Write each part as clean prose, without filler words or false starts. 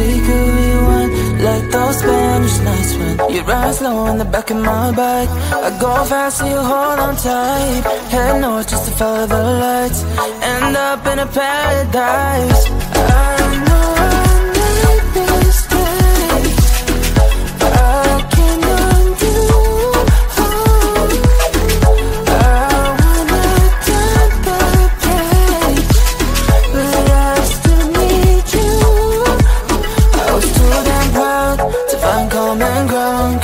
we could rewind, like those Spanish nights when you ride slow in the back of my bike. I go fast so you hold on tight. Head north just to follow the lights, end up in a paradise. I know I made mistakes, I can undo.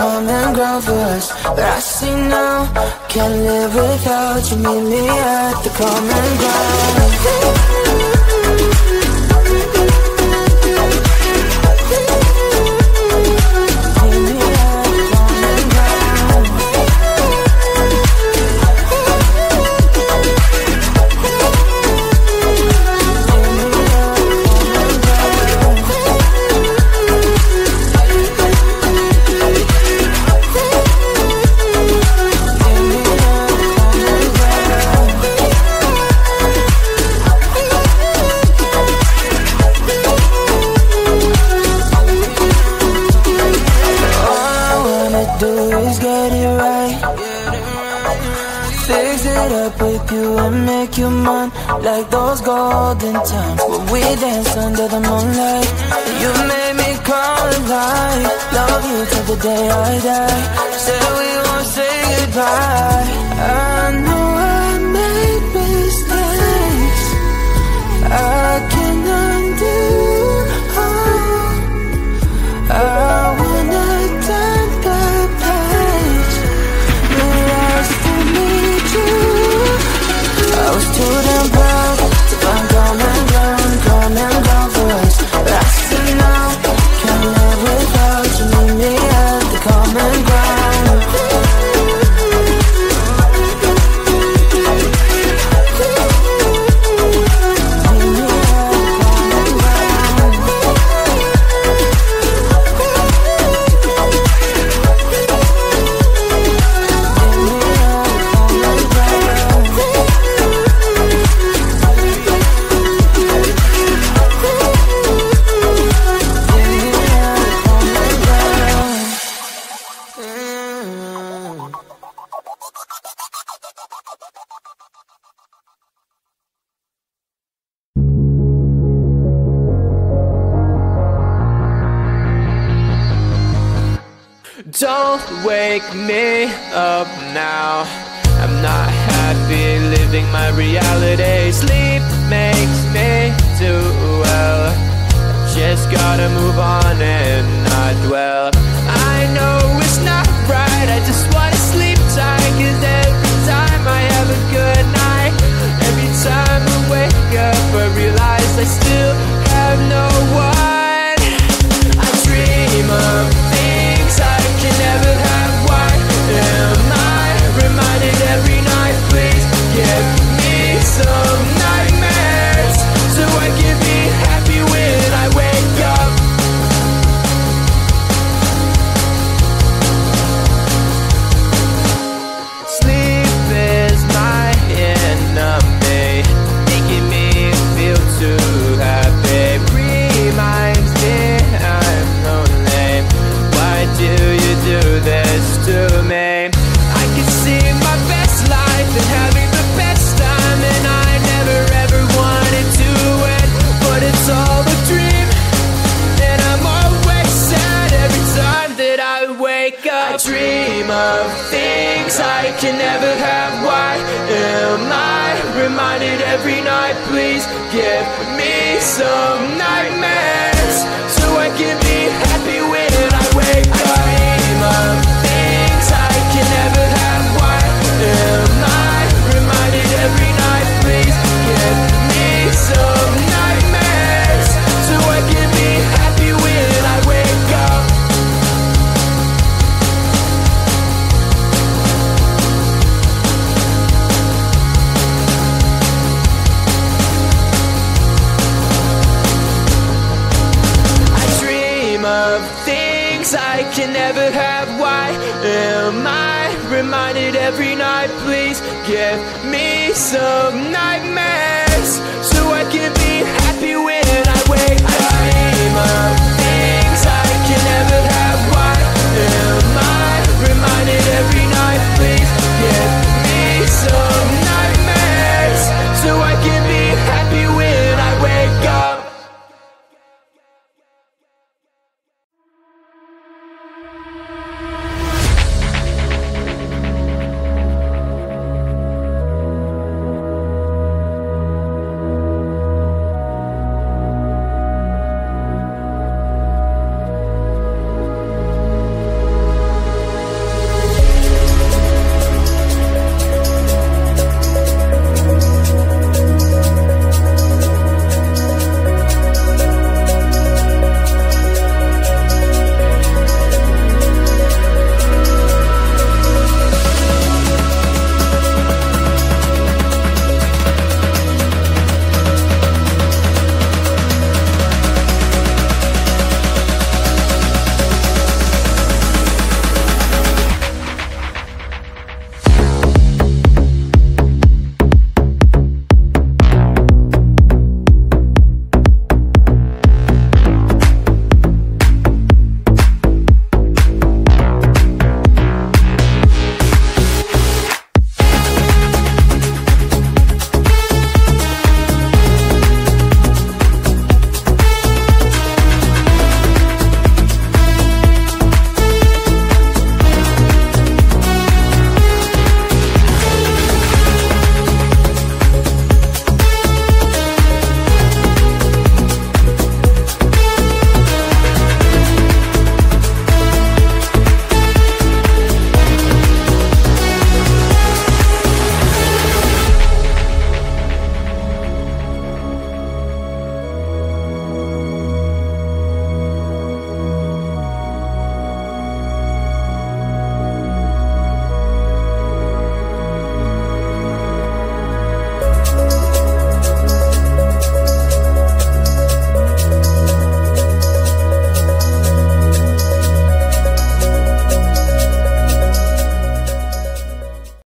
Common ground for us, but I see now, can't live without you. Meet me at the common ground. Make you mine, like those golden times when we danced under the moonlight. You made me come alive. Love you till the day I die. Said we won't say goodbye. I know I made mistakes, I can undo. I wanna turn the page, but I still need you. I was too damn proud to find common ground for us, but I see now, can't live without you. Meet me at the common ground. Don't wake me up now, I'm not happy living my reality. Sleep makes me do well, just gotta move on and not dwell. I know it's not right, I just wanna sleep tight, cause every time I have a good night, every time I wake up I realize I still have no one. I dream of things I can never have. Why am I reminded every night? Please give me some nightmares so I can be happy when I wake up. Sleep is my enemy, making me feel too happy. Reminds me I'm lonely. Why do you do this to me? I can see my best life and having the best time, and I never ever wanted to end, but it's all a dream, and I'm always sad every time that I wake up. I dream of things I can never have. Why am I reminded every night? Please give me some nightmares so I can be happy when I wake up. I dream of things I can never have. Why am I reminded every night? Please give me some nightmares so I can be happy when I wake up. I dream of things I can never have. Why am I reminded every night? Please give me some nightmares so I can